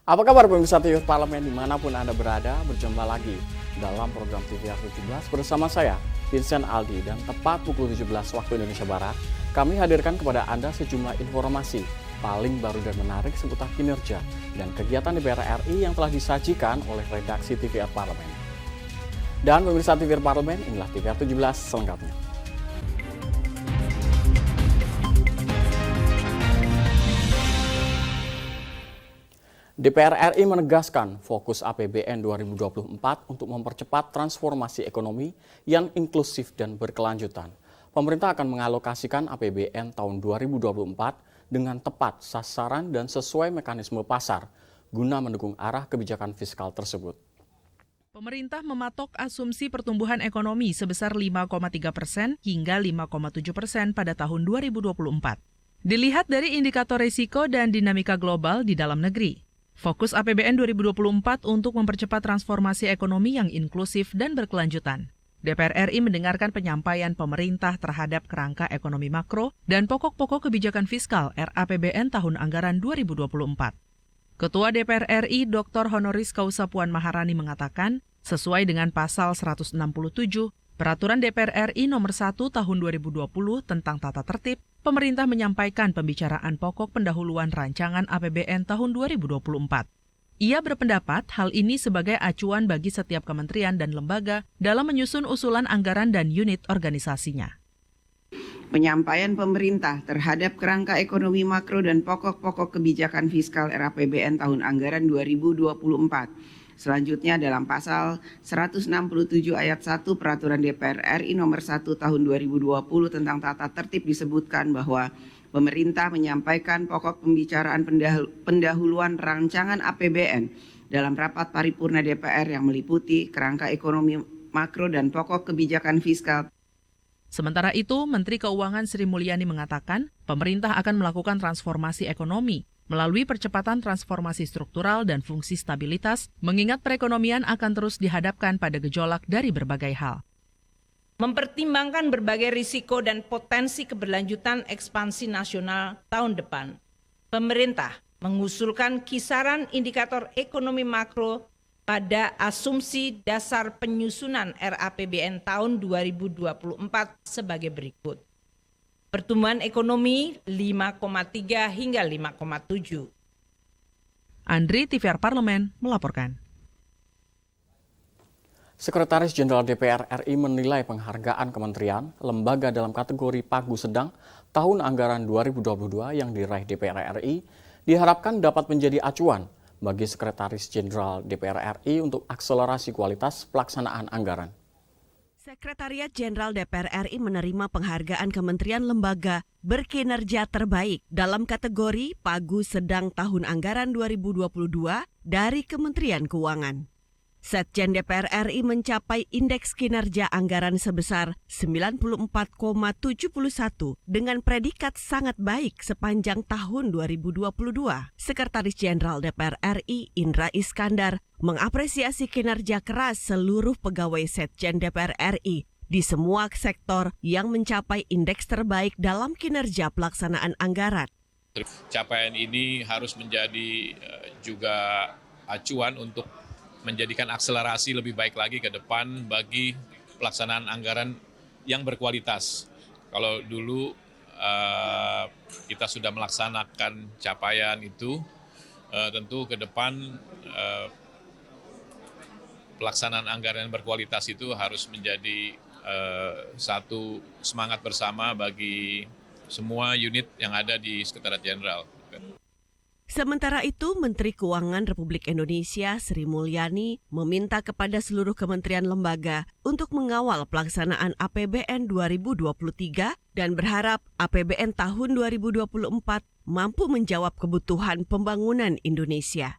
Apa kabar pemirsa TV Parlemen dimanapun Anda berada, berjumpa lagi dalam program TVR 17 bersama saya, Vincent Aldi, dan tepat pukul 17 waktu Indonesia Barat, kami hadirkan kepada Anda sejumlah informasi paling baru dan menarik seputar kinerja dan kegiatan DPR RI yang telah disajikan oleh redaksi TVR Parlemen. Dan pemirsa TVR Parlemen, inilah TVR 17 selengkapnya. DPR RI menegaskan fokus APBN 2024 untuk mempercepat transformasi ekonomi yang inklusif dan berkelanjutan. Pemerintah akan mengalokasikan APBN tahun 2024 dengan tepat sasaran dan sesuai mekanisme pasar guna mendukung arah kebijakan fiskal tersebut. Pemerintah mematok asumsi pertumbuhan ekonomi sebesar 5,3% hingga 5,7% pada tahun 2024. Dilihat dari indikator risiko dan dinamika global di dalam negeri. Fokus APBN 2024 untuk mempercepat transformasi ekonomi yang inklusif dan berkelanjutan. DPR RI mendengarkan penyampaian pemerintah terhadap kerangka ekonomi makro dan pokok-pokok kebijakan fiskal RAPBN tahun anggaran 2024. Ketua DPR RI Dr. Honoris Causa Puan Maharani mengatakan, sesuai dengan pasal 167 Peraturan DPR RI Nomor 1 Tahun 2020 tentang tata tertib, pemerintah menyampaikan pembicaraan pokok pendahuluan rancangan APBN tahun 2024. Ia berpendapat hal ini sebagai acuan bagi setiap kementerian dan lembaga dalam menyusun usulan anggaran dan unit organisasinya. Penyampaian pemerintah terhadap kerangka ekonomi makro dan pokok-pokok kebijakan fiskal RAPBN tahun anggaran 2024. Selanjutnya dalam pasal 167 ayat 1 Peraturan DPR RI Nomor 1 Tahun 2020 tentang tata tertib disebutkan bahwa pemerintah menyampaikan pokok pembicaraan pendahuluan rancangan APBN dalam rapat paripurna DPR yang meliputi kerangka ekonomi makro dan pokok kebijakan fiskal. Sementara itu, Menteri Keuangan Sri Mulyani mengatakan pemerintah akan melakukan transformasi ekonomi melalui percepatan transformasi struktural dan fungsi stabilitas, mengingat perekonomian akan terus dihadapkan pada gejolak dari berbagai hal. Mempertimbangkan berbagai risiko dan potensi keberlanjutan ekspansi nasional tahun depan, pemerintah mengusulkan kisaran indikator ekonomi makro pada asumsi dasar penyusunan RAPBN tahun 2024 sebagai berikut. Pertumbuhan ekonomi 5,3 hingga 5,7. Andri, TVR Parlemen, melaporkan. Sekretaris Jenderal DPR RI menilai penghargaan kementerian, lembaga dalam kategori pagu sedang tahun anggaran 2022 yang diraih DPR RI diharapkan dapat menjadi acuan bagi Sekretaris Jenderal DPR RI untuk akselerasi kualitas pelaksanaan anggaran. Sekretariat Jenderal DPR RI menerima penghargaan kementerian lembaga berkinerja terbaik dalam kategori pagu sedang tahun anggaran 2022 dari Kementerian Keuangan. Setjen DPR RI mencapai indeks kinerja anggaran sebesar 94,71 dengan predikat sangat baik sepanjang tahun 2022. Sekretaris Jenderal DPR RI Indra Iskandar mengapresiasi kinerja keras seluruh pegawai Setjen DPR RI di semua sektor yang mencapai indeks terbaik dalam kinerja pelaksanaan anggaran. Capaian ini harus menjadi juga acuan untuk menjadikan akselerasi lebih baik lagi ke depan bagi pelaksanaan anggaran yang berkualitas. Kalau dulu kita sudah melaksanakan capaian itu, tentu ke depan pelaksanaan anggaran yang berkualitas itu harus menjadi satu semangat bersama bagi semua unit yang ada di Sekretariat Jenderal. Sementara itu, Menteri Keuangan Republik Indonesia Sri Mulyani meminta kepada seluruh kementerian lembaga untuk mengawal pelaksanaan APBN 2023 dan berharap APBN tahun 2024 mampu menjawab kebutuhan pembangunan Indonesia.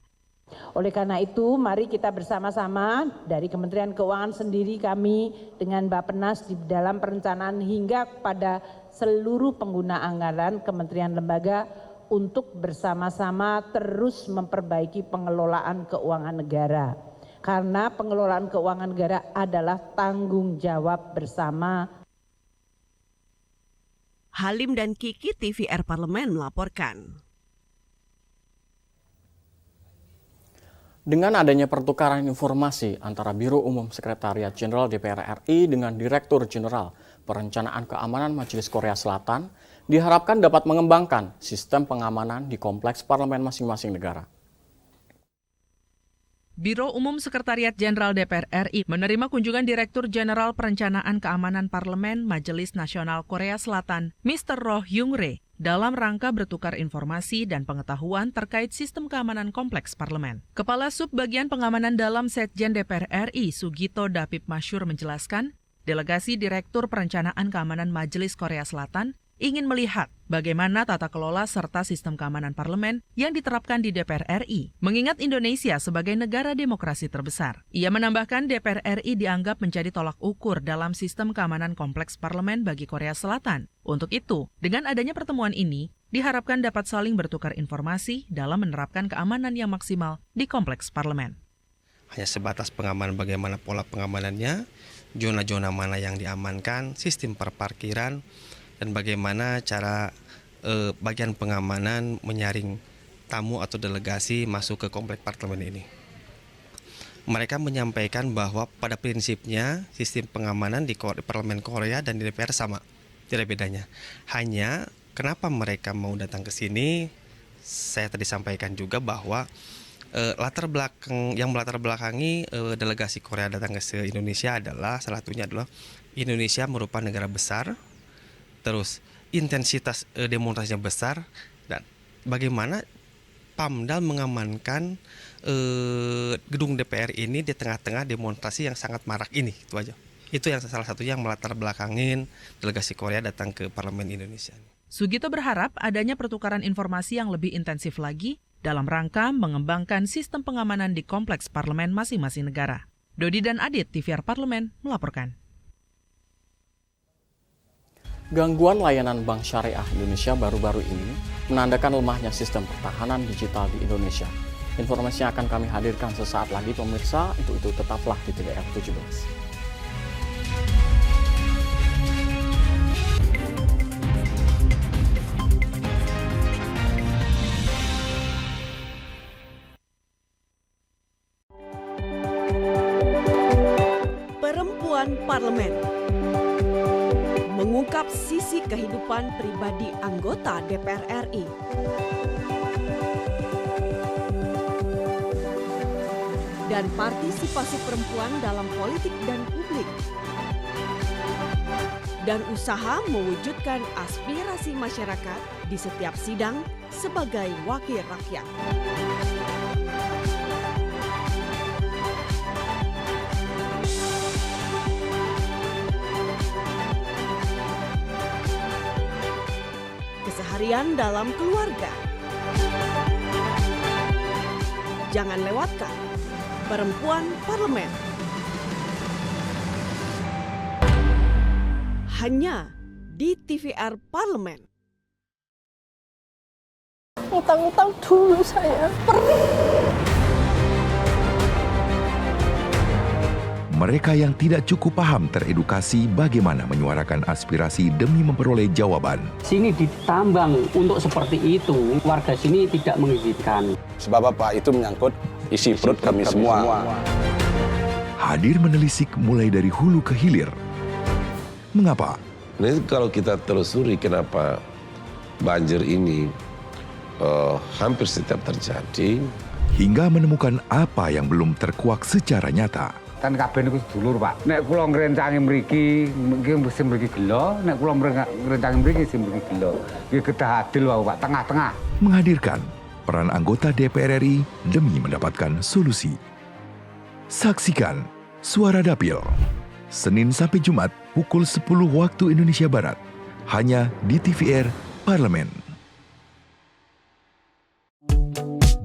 Oleh karena itu, mari kita bersama-sama dari Kementerian Keuangan sendiri kami dengan Bappenas di dalam perencanaan hingga pada seluruh pengguna anggaran kementerian lembaga untuk bersama-sama terus memperbaiki pengelolaan keuangan negara. Karena pengelolaan keuangan negara adalah tanggung jawab bersama. Halim dan Kiki, TVR Parlemen melaporkan. Dengan adanya pertukaran informasi antara Biro Umum Sekretariat Jenderal DPR RI dengan Direktur Jenderal Perencanaan Keamanan Majelis Korea Selatan, diharapkan dapat mengembangkan sistem pengamanan di kompleks parlemen masing-masing negara. Biro Umum Sekretariat Jenderal DPR RI menerima kunjungan Direktur Jenderal Perencanaan Keamanan Parlemen Majelis Nasional Korea Selatan, Mr. Roh Hyung-rae, dalam rangka bertukar informasi dan pengetahuan terkait sistem keamanan kompleks parlemen. Kepala Subbagian Pengamanan dalam Setjen DPR RI, Sugito David Masyur menjelaskan, delegasi Direktur Perencanaan Keamanan Majelis Korea Selatan ingin melihat bagaimana tata kelola serta sistem keamanan parlemen yang diterapkan di DPR RI, mengingat Indonesia sebagai negara demokrasi terbesar. Ia menambahkan DPR RI dianggap menjadi tolak ukur dalam sistem keamanan kompleks parlemen bagi Korea Selatan. Untuk itu, dengan adanya pertemuan ini, diharapkan dapat saling bertukar informasi dalam menerapkan keamanan yang maksimal di kompleks parlemen. Hanya sebatas pengamanan, bagaimana pola pengamanannya, zona-zona mana yang diamankan, sistem perparkiran, dan bagaimana cara bagian pengamanan menyaring tamu atau delegasi masuk ke kompleks parlemen ini. Mereka menyampaikan bahwa pada prinsipnya sistem pengamanan di parlemen Korea dan di DPR sama, tidak bedanya. Hanya kenapa mereka mau datang ke sini, saya tadi sampaikan juga bahwa latar belakangi delegasi Korea datang ke Indonesia adalah salah satunya adalah Indonesia merupakan negara besar. Terus intensitas demonstrasinya besar dan bagaimana Pamdal mengamankan gedung DPR ini di tengah-tengah demonstrasi yang sangat marak ini, itu aja. Itu yang salah satunya yang melatar belakangin delegasi Korea datang ke Parlemen Indonesia. Sugito berharap adanya pertukaran informasi yang lebih intensif lagi dalam rangka mengembangkan sistem pengamanan di kompleks parlemen masing-masing negara. Dodi dan Adit, TVR Parlemen, melaporkan. Gangguan layanan Bank Syariah Indonesia baru-baru ini menandakan lemahnya sistem pertahanan digital di Indonesia. Informasinya akan kami hadirkan sesaat lagi pemirsa, untuk itu tetaplah di TVR 17. Perempuan Parlemen mengungkap sisi kehidupan pribadi anggota DPR RI. Dan partisipasi perempuan dalam politik dan publik. Dan usaha mewujudkan aspirasi masyarakat di setiap sidang sebagai wakil rakyat. Keseharian dalam keluarga. Jangan lewatkan Perempuan Parlemen. Hanya di TVR Parlemen. Utang-utang dulu saya. Mereka yang tidak cukup paham teredukasi bagaimana menyuarakan aspirasi demi memperoleh jawaban. Sini ditambang untuk seperti itu, warga sini tidak mengizinkan. Sebab apa? Itu menyangkut isi perut kami semua. Hadir menelisik mulai dari hulu ke hilir. Mengapa? Nah, kalau kita telusuri kenapa banjir ini hampir setiap terjadi. Hingga menemukan apa yang belum terkuak secara nyata. Kan kabeh niku sedulur, Pak. Nek kula ngrencangi mriki, mesti mriki gelo, nek kula ngrencangi mriki mesti mriki gelo. Iki kedah adil wae, Pak, tengah-tengah. Menghadirkan peran anggota DPR RI demi mendapatkan solusi. Saksikan Suara Dapil, Senin sampai Jumat pukul 10 waktu Indonesia Barat, hanya di TVR Parlemen.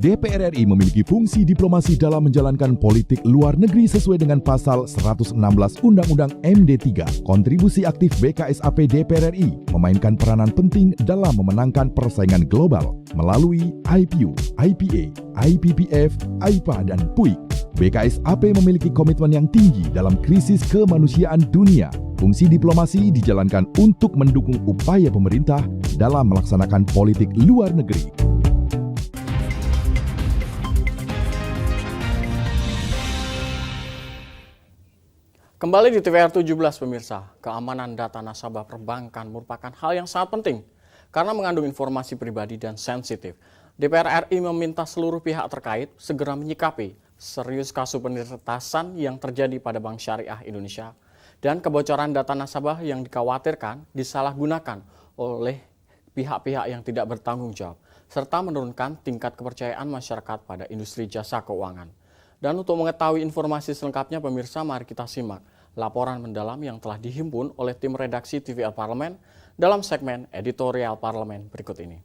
DPR RI memiliki fungsi diplomasi dalam menjalankan politik luar negeri sesuai dengan pasal 116 Undang-Undang MD3. Kontribusi aktif BKSAP DPR RI memainkan peranan penting dalam memenangkan persaingan global melalui IPU, IPA, IPPF, IPA, dan PUIK. BKSAP memiliki komitmen yang tinggi dalam krisis kemanusiaan dunia. Fungsi diplomasi dijalankan untuk mendukung upaya pemerintah dalam melaksanakan politik luar negeri. Kembali di TVR 17 pemirsa, keamanan data nasabah perbankan merupakan hal yang sangat penting karena mengandung informasi pribadi dan sensitif. DPR RI meminta seluruh pihak terkait segera menyikapi serius kasus penertasan yang terjadi pada Bank Syariah Indonesia dan kebocoran data nasabah yang dikhawatirkan disalahgunakan oleh pihak-pihak yang tidak bertanggung jawab, serta menurunkan tingkat kepercayaan masyarakat pada industri jasa keuangan. Dan untuk mengetahui informasi selengkapnya pemirsa, mari kita simak laporan mendalam yang telah dihimpun oleh tim redaksi TVR Parlemen dalam segmen editorial Parlemen berikut ini.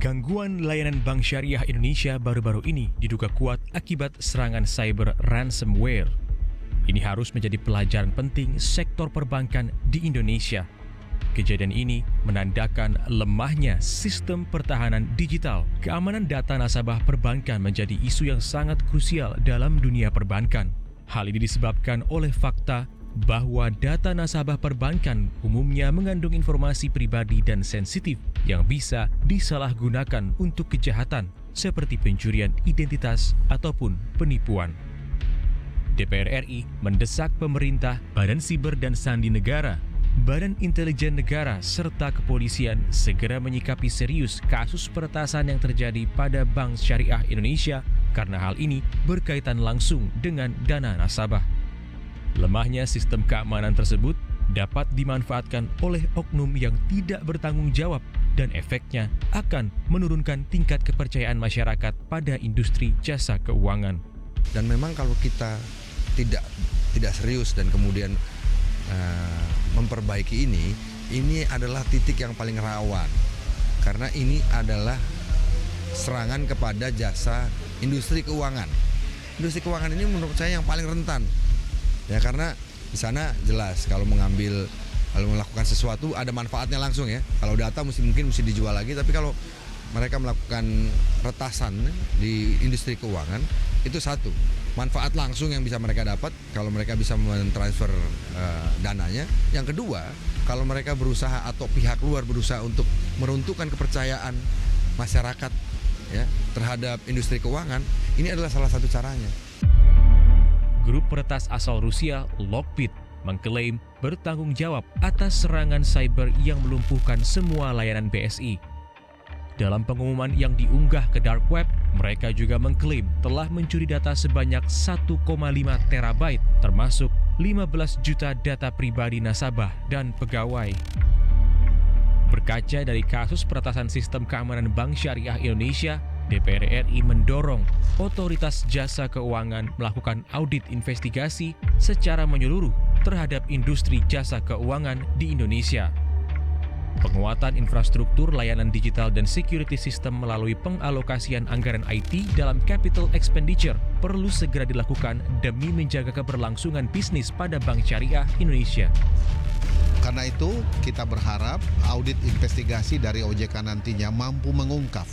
Gangguan layanan Bank Syariah Indonesia baru-baru ini diduga kuat akibat serangan cyber ransomware. Ini harus menjadi pelajaran penting sektor perbankan di Indonesia. Kejadian ini menandakan lemahnya sistem pertahanan digital. Keamanan data nasabah perbankan menjadi isu yang sangat krusial dalam dunia perbankan. Hal ini disebabkan oleh fakta bahwa data nasabah perbankan umumnya mengandung informasi pribadi dan sensitif yang bisa disalahgunakan untuk kejahatan seperti pencurian identitas ataupun penipuan. DPR RI mendesak pemerintah, Badan Siber dan Sandi Negara, Badan Intelijen Negara serta kepolisian segera menyikapi serius kasus peretasan yang terjadi pada Bank Syariah Indonesia karena hal ini berkaitan langsung dengan dana nasabah. Lemahnya sistem keamanan tersebut dapat dimanfaatkan oleh oknum yang tidak bertanggung jawab dan efeknya akan menurunkan tingkat kepercayaan masyarakat pada industri jasa keuangan. Dan memang kalau kita tidak serius dan kemudian memperbaiki ini adalah titik yang paling rawan karena ini adalah serangan kepada jasa industri keuangan. Industri keuangan ini menurut saya yang paling rentan. Ya karena di sana jelas kalau melakukan sesuatu ada manfaatnya langsung ya. Kalau data mungkin dijual lagi, tapi kalau mereka melakukan retasan di industri keuangan itu satu manfaat langsung yang bisa mereka dapat kalau mereka bisa mentransfer dananya. Yang kedua, kalau mereka berusaha atau pihak luar berusaha untuk meruntuhkan kepercayaan masyarakat ya terhadap industri keuangan, ini adalah salah satu caranya. Grup peretas asal Rusia, Lockbit, mengklaim bertanggung jawab atas serangan cyber yang melumpuhkan semua layanan BSI. Dalam pengumuman yang diunggah ke dark web, mereka juga mengklaim telah mencuri data sebanyak 1,5 terabyte, termasuk 15 juta data pribadi nasabah dan pegawai. Berkaca dari kasus peretasan sistem keamanan Bank Syariah Indonesia, DPR RI mendorong otoritas jasa keuangan melakukan audit investigasi secara menyeluruh terhadap industri jasa keuangan di Indonesia. Penguatan infrastruktur layanan digital dan security system melalui pengalokasian anggaran IT dalam capital expenditure perlu segera dilakukan demi menjaga keberlangsungan bisnis pada Bank Syariah Indonesia. Karena itu, kita berharap audit investigasi dari OJK nantinya mampu mengungkap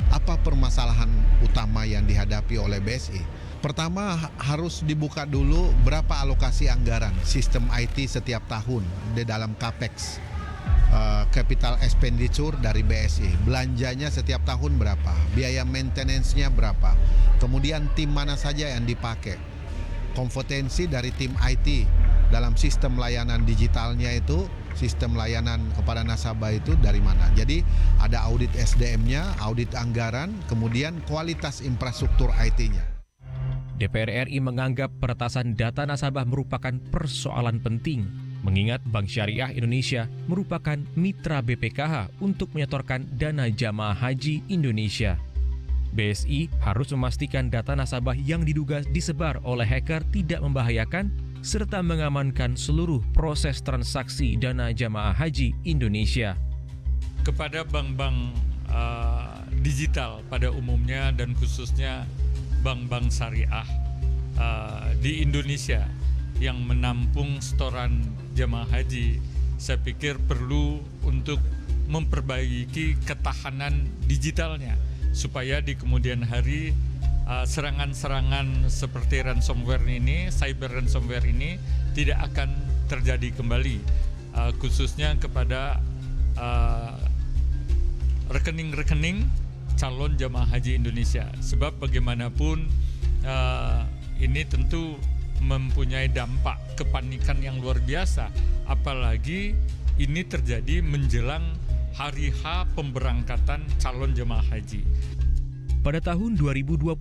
apa permasalahan utama yang dihadapi oleh BSI. Pertama, harus dibuka dulu berapa alokasi anggaran sistem IT setiap tahun di dalam CAPEX, capital expenditure dari BSI. Belanjanya setiap tahun berapa, biaya maintenance-nya berapa, kemudian tim mana saja yang dipakai, kompetensi dari tim IT dalam sistem layanan digitalnya itu, sistem layanan kepada nasabah itu dari mana. Jadi ada audit SDM-nya, audit anggaran, kemudian kualitas infrastruktur IT-nya. DPR RI menganggap peretasan data nasabah merupakan persoalan penting, mengingat Bank Syariah Indonesia merupakan mitra BPKH untuk menyetorkan dana jamaah haji Indonesia. BSI harus memastikan data nasabah yang diduga disebar oleh hacker tidak membahayakan serta mengamankan seluruh proses transaksi dana jamaah haji Indonesia. Kepada bank-bank digital pada umumnya dan khususnya bank-bank syariah di Indonesia yang menampung setoran jamaah haji, saya pikir perlu untuk memperbaiki ketahanan digitalnya supaya di kemudian hari serangan-serangan seperti ransomware ini, cyber ransomware ini tidak akan terjadi kembali, khususnya kepada rekening-rekening calon jamaah haji Indonesia. Sebab bagaimanapun ini tentu mempunyai dampak kepanikan yang luar biasa, apalagi ini terjadi menjelang hari H pemberangkatan calon jamaah haji. Pada tahun 2022,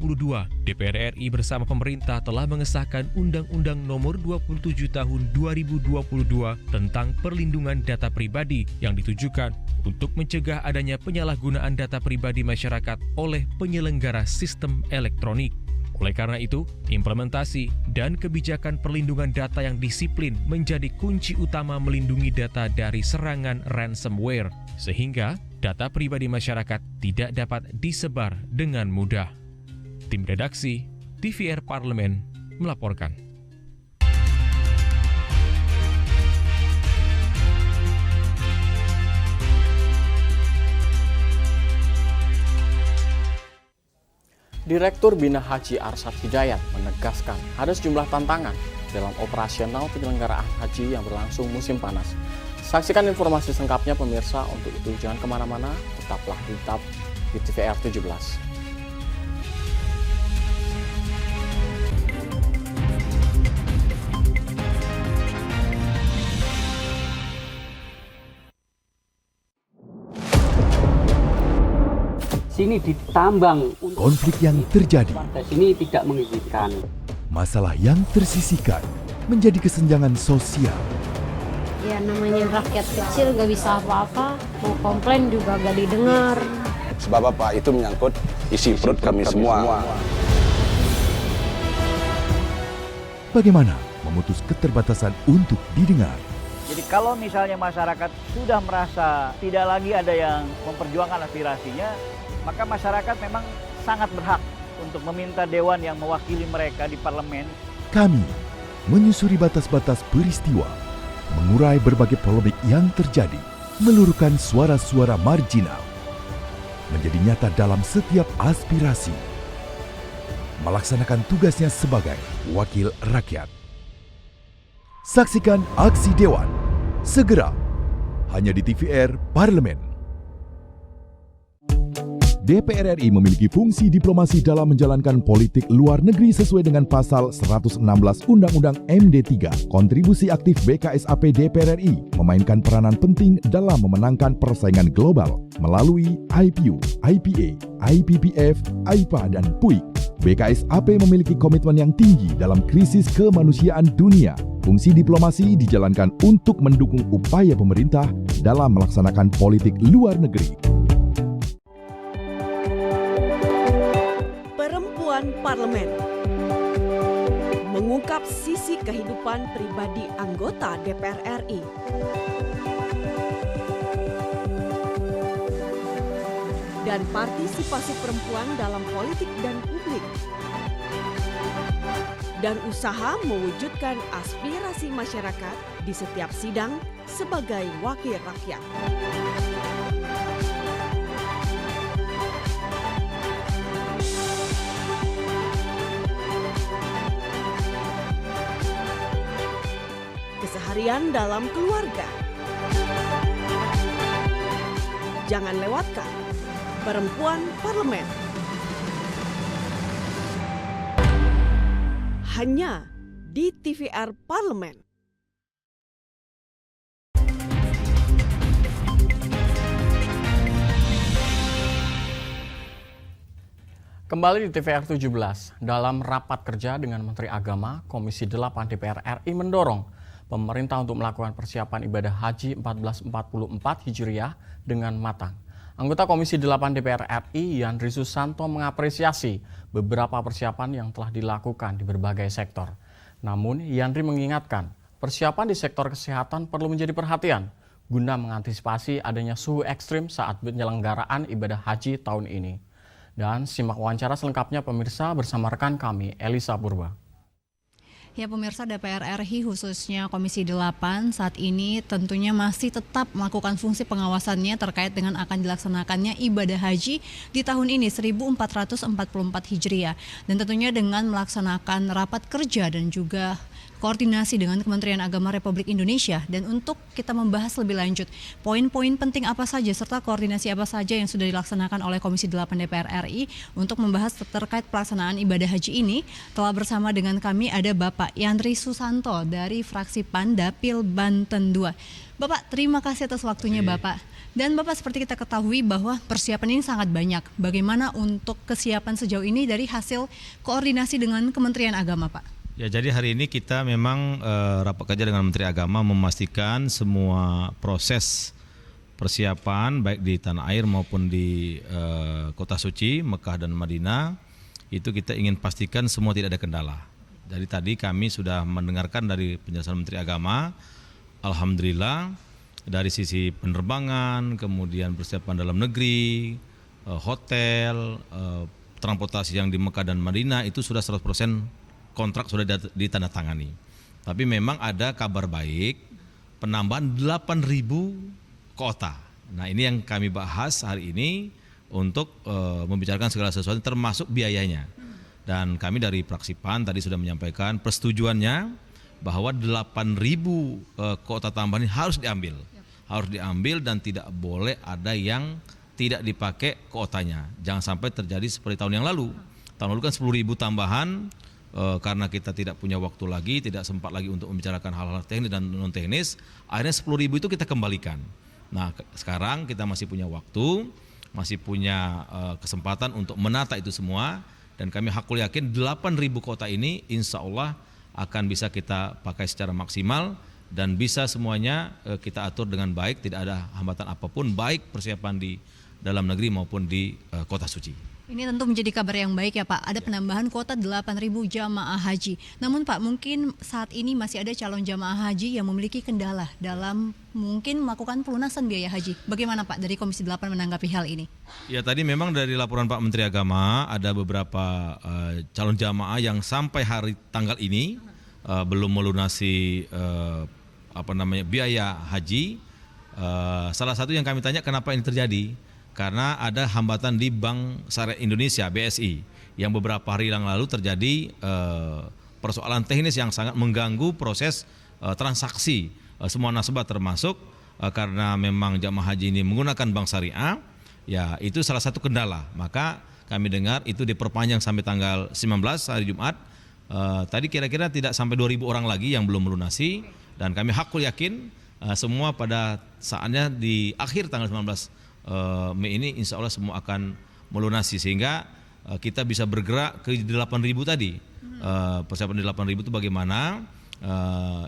DPR RI bersama pemerintah telah mengesahkan Undang-Undang Nomor 27 Tahun 2022 tentang perlindungan data pribadi yang ditujukan untuk mencegah adanya penyalahgunaan data pribadi masyarakat oleh penyelenggara sistem elektronik. Oleh karena itu, implementasi dan kebijakan perlindungan data yang disiplin menjadi kunci utama melindungi data dari serangan ransomware, sehingga data pribadi masyarakat tidak dapat disebar dengan mudah. Tim redaksi TVR Parlemen melaporkan. Direktur Bina Haji Arsyad Hidayat menegaskan ada sejumlah tantangan dalam operasional penyelenggaraan haji yang berlangsung musim panas. Saksikan informasi selengkapnya pemirsa, untuk itu jangan kemana-mana, tetaplah di TVR 17. Sini ditambang. Konflik yang terjadi, Warga sini tidak mengizinkan. masalah yang tersisihkan menjadi kesenjangan sosial. Ya namanya rakyat kecil gak bisa apa-apa, mau komplain juga gak didengar. Sebab apa? Itu menyangkut isi perut kami semua. Bagaimana memutus keterbatasan untuk didengar? Jadi kalau misalnya masyarakat sudah merasa tidak lagi ada yang memperjuangkan aspirasinya, maka masyarakat memang sangat berhak untuk meminta dewan yang mewakili mereka di parlemen. Kami menyusuri batas-batas peristiwa, mengurai berbagai polemik yang terjadi, meluruhkan suara-suara marginal, menjadi nyata dalam setiap aspirasi, melaksanakan tugasnya sebagai wakil rakyat. Saksikan aksi Dewan segera hanya di TVR Parlemen. DPR RI memiliki fungsi diplomasi dalam menjalankan politik luar negeri sesuai dengan pasal 116 Undang-Undang MD3. Kontribusi aktif BKSAP DPR RI memainkan peranan penting dalam memenangkan persaingan global melalui IPU, IPA, IPPF, IPA, dan PUIK. BKSAP memiliki komitmen yang tinggi dalam krisis kemanusiaan dunia. Fungsi diplomasi dijalankan untuk mendukung upaya pemerintah dalam melaksanakan politik luar negeri. Parlemen mengungkap sisi kehidupan pribadi anggota DPR RI. Dan partisipasi perempuan dalam politik dan publik. Dan usaha mewujudkan aspirasi masyarakat di setiap sidang sebagai wakil rakyat. Keseharian dalam keluarga. Jangan lewatkan Perempuan Parlemen. Hanya di TVR Parlemen. Kembali di TVR 17, dalam rapat kerja dengan Menteri Agama, Komisi 8 DPR RI mendorong pemerintah untuk melakukan persiapan ibadah haji 1444 Hijriah dengan matang. Anggota Komisi 8 DPR RI Yandri Susanto mengapresiasi beberapa persiapan yang telah dilakukan di berbagai sektor. Namun, Yandri mengingatkan persiapan di sektor kesehatan perlu menjadi perhatian guna mengantisipasi adanya suhu ekstrim saat penyelenggaraan ibadah haji tahun ini. Dan simak wawancara selengkapnya pemirsa bersama rekan kami Elisa Purba. Ya pemirsa, DPR RI khususnya Komisi 8 saat ini tentunya masih tetap melakukan fungsi pengawasannya terkait dengan akan dilaksanakannya ibadah haji di tahun ini 1444 Hijriah. Dan tentunya dengan melaksanakan rapat kerja dan juga koordinasi dengan Kementerian Agama Republik Indonesia. Dan untuk kita membahas lebih lanjut poin-poin penting apa saja serta koordinasi apa saja yang sudah dilaksanakan oleh Komisi 8 DPR RI untuk membahas terkait pelaksanaan ibadah haji ini, telah bersama dengan kami ada Bapak Yandri Susanto dari fraksi PAN Dapil Banten 2. Bapak, terima kasih atas waktunya Bapak. Dan Bapak, seperti kita ketahui bahwa persiapan ini sangat banyak. Bagaimana untuk kesiapan sejauh ini dari hasil koordinasi dengan Kementerian Agama, Pak? Ya, jadi hari ini kita memang rapat kerja dengan Menteri Agama memastikan semua proses persiapan baik di tanah air maupun di kota suci Mekah dan Madinah itu kita ingin pastikan semua tidak ada kendala. Jadi tadi kami sudah mendengarkan dari penjelasan Menteri Agama, alhamdulillah dari sisi penerbangan, kemudian persiapan dalam negeri, hotel, transportasi yang di Mekah dan Madinah itu sudah 100% kontrak sudah ditandatangani. Tapi memang ada kabar baik, penambahan 8.000 kuota. Nah, ini yang kami bahas hari ini untuk membicarakan segala sesuatu termasuk biayanya. Dan kami dari fraksi PAN tadi sudah menyampaikan persetujuannya bahwa 8.000 kuota tambahan ini harus diambil. Harus diambil dan tidak boleh ada yang tidak dipakai kuotanya. Jangan sampai terjadi seperti tahun yang lalu. Tahun lalu kan 10.000 tambahan. Karena kita tidak punya waktu lagi, tidak sempat lagi untuk membicarakan hal-hal teknis dan non teknis, akhirnya 10.000 itu kita kembalikan. Nah, sekarang kita masih punya waktu, masih punya kesempatan untuk menata itu semua, dan kami hakul yakin 8.000 kota ini insya Allah akan bisa kita pakai secara maksimal dan bisa semuanya kita atur dengan baik, tidak ada hambatan apapun, baik persiapan di dalam negeri maupun di kota suci. Ini tentu menjadi kabar yang baik ya Pak, ada penambahan kuota 8.000 jamaah haji. Namun Pak, mungkin saat ini masih ada calon jamaah haji yang memiliki kendala dalam mungkin melakukan pelunasan biaya haji. Bagaimana Pak dari Komisi 8 menanggapi hal ini? Ya, tadi memang dari laporan Pak Menteri Agama ada beberapa calon jamaah yang sampai hari tanggal ini belum melunasi biaya haji. Salah satu yang kami tanya kenapa ini terjadi? Karena ada hambatan di Bank Syariah Indonesia (BSI) yang beberapa hari yang lalu terjadi persoalan teknis yang sangat mengganggu proses transaksi semua nasabah termasuk karena memang jamaah haji ini menggunakan bank syariah, ya itu salah satu kendala. Maka kami dengar itu diperpanjang sampai tanggal 19 hari Jumat. Tadi kira-kira tidak sampai 2.000 orang lagi yang belum melunasi dan kami hakul yakin semua pada saatnya di akhir tanggal 19 Mei ini insya Allah semua akan melunasi sehingga kita bisa bergerak ke 8.000 tadi. Persiapan di 8.000 itu bagaimana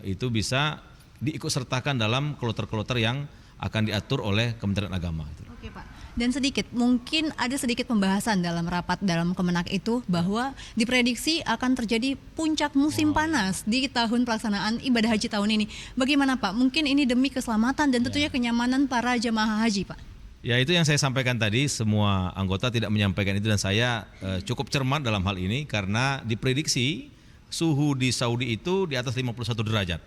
itu bisa diikutsertakan dalam kloter-kloter yang akan diatur oleh Kementerian Agama. Oke Pak. Dan mungkin ada sedikit pembahasan dalam rapat dalam Kemenak itu bahwa diprediksi akan terjadi puncak musim panas di tahun pelaksanaan ibadah haji tahun ini. Bagaimana Pak? Mungkin ini demi keselamatan dan tentunya kenyamanan para jamaah haji Pak. Ya, itu yang saya sampaikan tadi, semua anggota tidak menyampaikan itu dan saya cukup cermat dalam hal ini karena diprediksi suhu di Saudi itu di atas 51 derajat.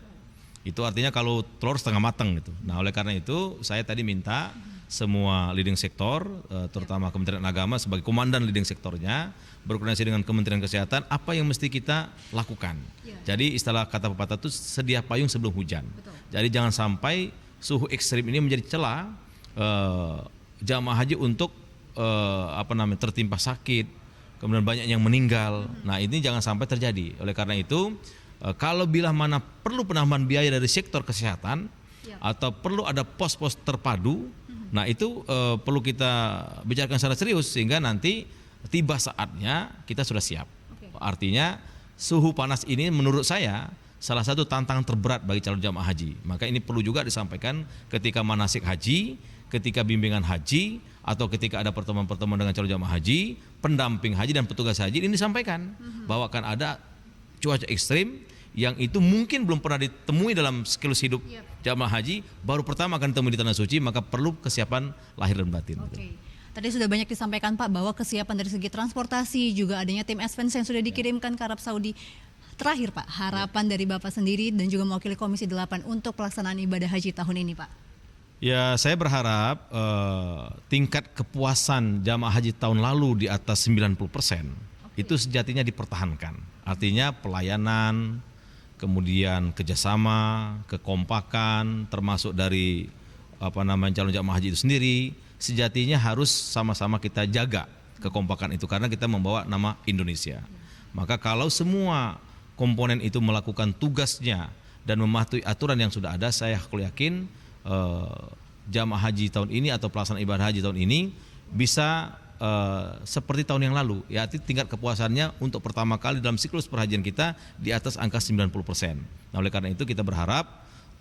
Itu artinya kalau telur setengah matang gitu. Nah, oleh karena itu saya tadi minta semua leading sektor, terutama Kementerian Agama sebagai komandan leading sektornya, berkoordinasi dengan Kementerian Kesehatan, apa yang mesti kita lakukan. Jadi istilah kata pepatah itu sedia payung sebelum hujan. Jadi jangan sampai suhu ekstrim ini menjadi celah jamaah haji untuk tertimpa sakit, kemudian banyak yang meninggal. Nah, ini jangan sampai terjadi. Oleh karena itu, kalau bila mana perlu penambahan biaya dari sektor kesehatan atau perlu ada pos-pos terpadu, nah itu perlu kita bicarakan secara serius sehingga nanti tiba saatnya kita sudah siap. Artinya suhu panas ini menurut saya salah satu tantangan terberat bagi calon jamaah haji. Maka ini perlu juga disampaikan ketika manasik haji, ketika bimbingan haji, atau ketika ada pertemuan-pertemuan dengan calon jamaah haji, pendamping haji dan petugas haji, ini disampaikan bahwa akan ada cuaca ekstrim yang itu mungkin belum pernah ditemui dalam siklus hidup jamaah haji, baru pertama akan ditemui di tanah suci, maka perlu kesiapan lahir dan batin. Tadi sudah banyak disampaikan Pak bahwa kesiapan dari segi transportasi, juga adanya tim advance yang sudah dikirimkan ke Arab Saudi. Terakhir Pak, harapan dari Bapak sendiri dan juga mewakili Komisi 8 untuk pelaksanaan ibadah haji tahun ini Pak. Ya, saya berharap tingkat kepuasan jamaah haji tahun lalu di atas 90% itu sejatinya dipertahankan. Artinya pelayanan, kemudian kerjasama, kekompakan, termasuk dari calon jamaah haji itu sendiri, sejatinya harus sama-sama kita jaga kekompakan itu karena kita membawa nama Indonesia. Maka kalau semua komponen itu melakukan tugasnya dan mematuhi aturan yang sudah ada, saya yakin jamaah haji tahun ini atau pelaksanaan ibadah haji tahun ini bisa seperti tahun yang lalu. Ya, tingkat kepuasannya untuk pertama kali dalam siklus perhajian kita di atas angka 90%. Nah, oleh karena itu kita berharap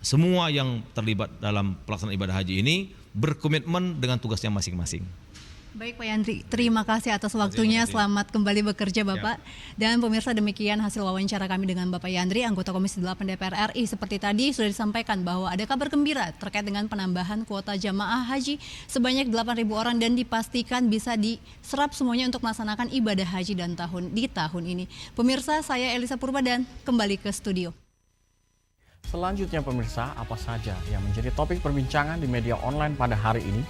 semua yang terlibat dalam pelaksanaan ibadah haji ini berkomitmen dengan tugasnya masing-masing. Baik Pak Yandri, terima kasih atas waktunya. Selamat kembali bekerja Bapak. Dan pemirsa, demikian hasil wawancara kami dengan Bapak Yandri, anggota Komisi 8 DPR RI. Seperti tadi sudah disampaikan bahwa ada kabar gembira terkait dengan penambahan kuota jamaah haji sebanyak 8.000 orang dan dipastikan bisa diserap semuanya untuk melaksanakan ibadah haji di tahun ini. Pemirsa, saya Elisa Purba dan kembali ke studio. Selanjutnya pemirsa, apa saja yang menjadi topik perbincangan di media online pada hari ini?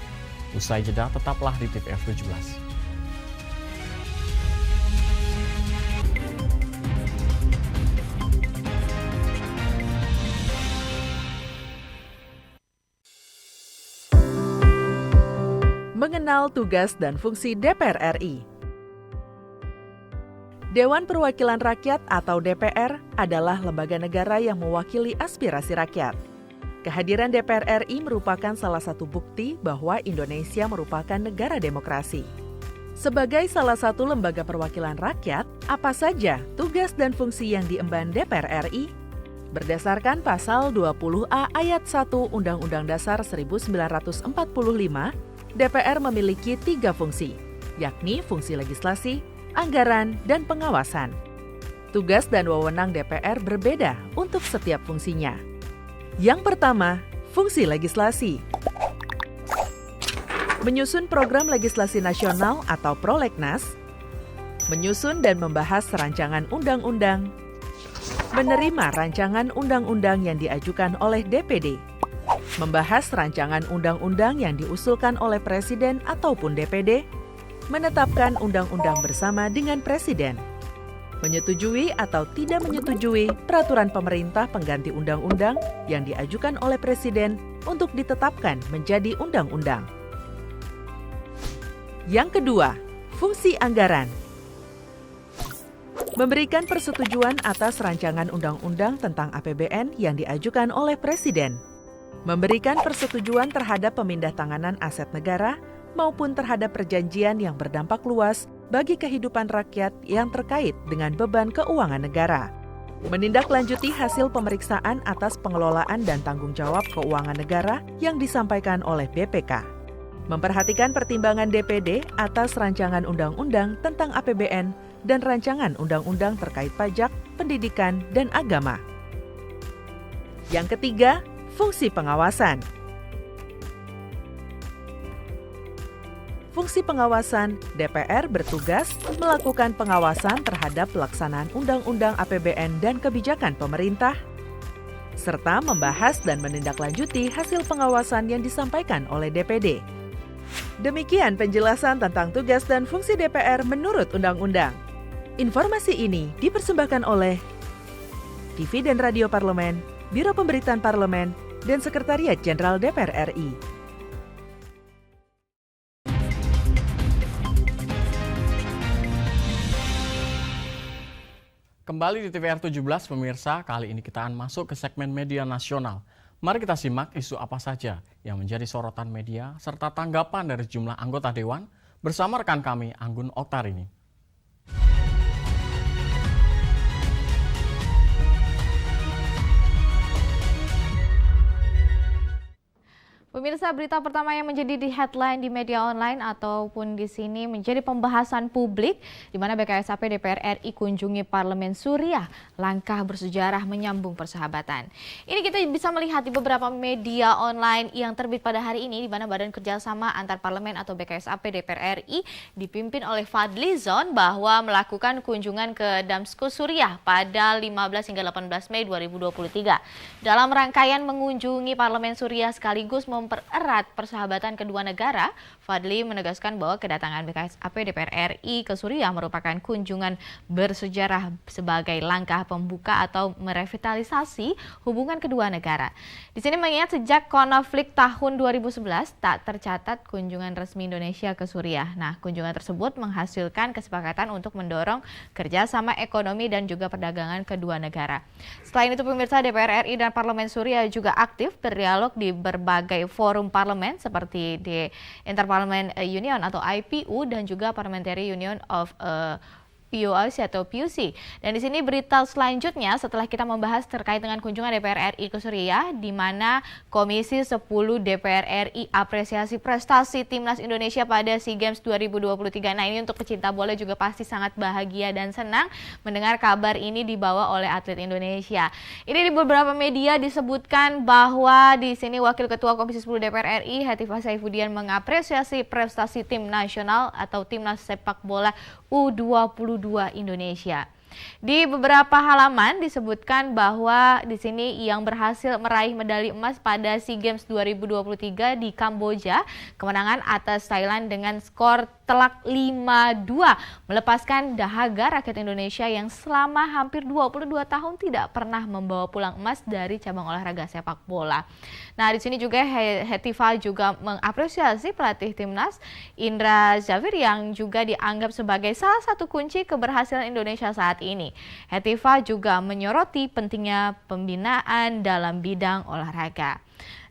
Usai jeda, tetaplah di TVR 17. Mengenal tugas dan fungsi DPR RI. Dewan Perwakilan Rakyat atau DPR adalah lembaga negara yang mewakili aspirasi rakyat. Kehadiran DPR RI merupakan salah satu bukti bahwa Indonesia merupakan negara demokrasi. Sebagai salah satu lembaga perwakilan rakyat, apa saja tugas dan fungsi yang diemban DPR RI? Berdasarkan pasal 20A ayat 1 Undang-Undang Dasar 1945, DPR memiliki 3 fungsi, yakni fungsi legislasi, anggaran, dan pengawasan. Tugas dan wewenang DPR berbeda untuk setiap fungsinya. Yang pertama, fungsi legislasi. Menyusun program legislasi nasional atau prolegnas, menyusun dan membahas rancangan undang-undang, menerima rancangan undang-undang yang diajukan oleh DPD, membahas rancangan undang-undang yang diusulkan oleh Presiden ataupun DPD, menetapkan undang-undang bersama dengan Presiden, menyetujui atau tidak menyetujui peraturan pemerintah pengganti undang-undang yang diajukan oleh Presiden untuk ditetapkan menjadi undang-undang. Yang kedua, fungsi anggaran. Memberikan persetujuan atas rancangan undang-undang tentang APBN yang diajukan oleh Presiden. Memberikan persetujuan terhadap pemindahtanganan aset negara maupun terhadap perjanjian yang berdampak luas bagi kehidupan rakyat yang terkait dengan beban keuangan negara. Menindaklanjuti hasil pemeriksaan atas pengelolaan dan tanggung jawab keuangan negara yang disampaikan oleh BPK. Memperhatikan pertimbangan DPD atas rancangan undang-undang tentang APBN dan rancangan undang-undang terkait pajak, pendidikan, dan agama. Yang ketiga, fungsi pengawasan. Fungsi pengawasan, DPR bertugas melakukan pengawasan terhadap pelaksanaan Undang-Undang APBN dan kebijakan pemerintah, serta membahas dan menindaklanjuti hasil pengawasan yang disampaikan oleh DPD. Demikian penjelasan tentang tugas dan fungsi DPR menurut Undang-Undang. Informasi ini dipersembahkan oleh TV dan Radio Parlemen, Biro Pemberitaan Parlemen, dan Sekretariat Jenderal DPR RI. Kembali di TVR 17 pemirsa, kali ini kita akan masuk ke segmen media nasional. Mari kita simak isu apa saja yang menjadi sorotan media serta tanggapan dari jumlah anggota Dewan bersama rekan kami Anggun Oktarini. Pemirsa, berita pertama yang menjadi di headline di media online ataupun di sini menjadi pembahasan publik di mana BKSAP DPR RI kunjungi Parlemen Suriah, langkah bersejarah menyambung persahabatan. Ini kita bisa melihat di beberapa media online yang terbit pada hari ini di mana Badan Kerjasama Antar Parlemen atau BKSAP DPR RI dipimpin oleh Fadli Zon bahwa melakukan kunjungan ke Damaskus Suriah pada 15 hingga 18 Mei 2023. Dalam rangkaian mengunjungi Parlemen Suriah sekaligus mempererat persahabatan kedua negara, Fadli menegaskan bahwa kedatangan BKSAP DPR RI ke Suriah merupakan kunjungan bersejarah sebagai langkah pembuka atau merevitalisasi hubungan kedua negara. Di sini mengingat sejak konflik tahun 2011 tak tercatat kunjungan resmi Indonesia ke Suriah. Nah, kunjungan tersebut menghasilkan kesepakatan untuk mendorong kerjasama ekonomi dan juga perdagangan kedua negara. Selain itu, pemirsa, DPR RI dan Parlemen Suriah juga aktif berdialog di berbagai forum parlemen seperti di Interparliament Union atau IPU dan juga Parliamentary Union of POC atau PUC. Dan di sini berita selanjutnya setelah kita membahas terkait dengan kunjungan DPR RI ke Suriah, di mana Komisi 10 DPR RI apresiasi prestasi Timnas Indonesia pada SEA Games 2023. Nah, ini untuk pecinta bola juga pasti sangat bahagia dan senang mendengar kabar ini dibawa oleh atlet Indonesia. Ini di beberapa media disebutkan bahwa di sini Wakil Ketua Komisi 10 DPR RI Hetifah Saifuddin mengapresiasi prestasi tim nasional atau Timnas sepak bola U22 Indonesia. Di beberapa halaman disebutkan bahwa di sini yang berhasil meraih medali emas pada SEA Games 2023 di Kamboja, kemenangan atas Thailand dengan skor telak 5-2 melepaskan dahaga rakyat Indonesia yang selama hampir 22 tahun tidak pernah membawa pulang emas dari cabang olahraga sepak bola. Nah, di sini juga Hetifah juga mengapresiasi pelatih Timnas Indra Zafir yang juga dianggap sebagai salah satu kunci keberhasilan Indonesia saat ini. Hetifah juga menyoroti pentingnya pembinaan dalam bidang olahraga.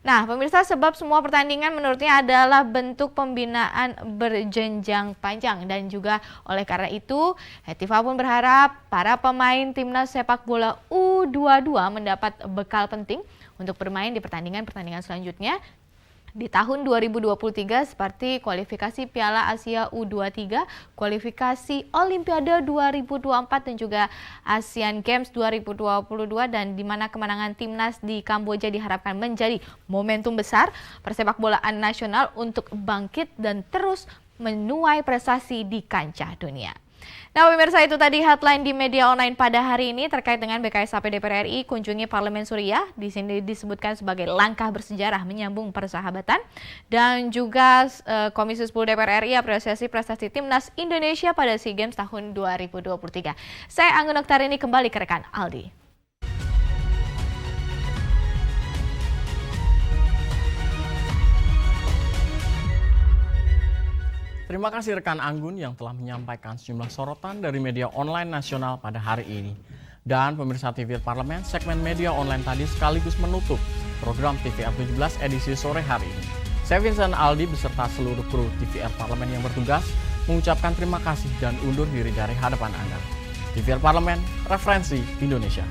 Nah, pemirsa, sebab semua pertandingan menurutnya adalah bentuk pembinaan berjenjang panjang dan juga oleh karena itu Hetifah pun berharap para pemain Timnas sepak bola U22 mendapat bekal penting untuk bermain di pertandingan-pertandingan selanjutnya di tahun 2023 seperti kualifikasi Piala Asia U23, kualifikasi Olimpiade 2024 dan juga Asian Games 2022 dan di mana kemenangan Timnas di Kamboja diharapkan menjadi momentum besar persepak bolaan nasional untuk bangkit dan terus menuai prestasi di kancah dunia. Nah, pemirsa, itu tadi headline di media online pada hari ini terkait dengan BKSAP DPR RI kunjungi Parlemen Suriah. Di sini disebutkan sebagai langkah bersejarah menyambung persahabatan dan juga Komisi 10 DPR RI apresiasi prestasi Timnas Indonesia pada SEA Games tahun 2023. Saya Anggun Oktarini, kembali ke rekan Aldi. Terima kasih rekan Anggun yang telah menyampaikan sejumlah sorotan dari media online nasional pada hari ini. Dan pemirsa TVR Parlemen, segmen media online tadi sekaligus menutup program TVR 17 edisi sore hari ini. Saya Vincent Aldi beserta seluruh kru TVR Parlemen yang bertugas mengucapkan terima kasih dan undur diri dari hadapan Anda. TVR Parlemen, referensi Indonesia.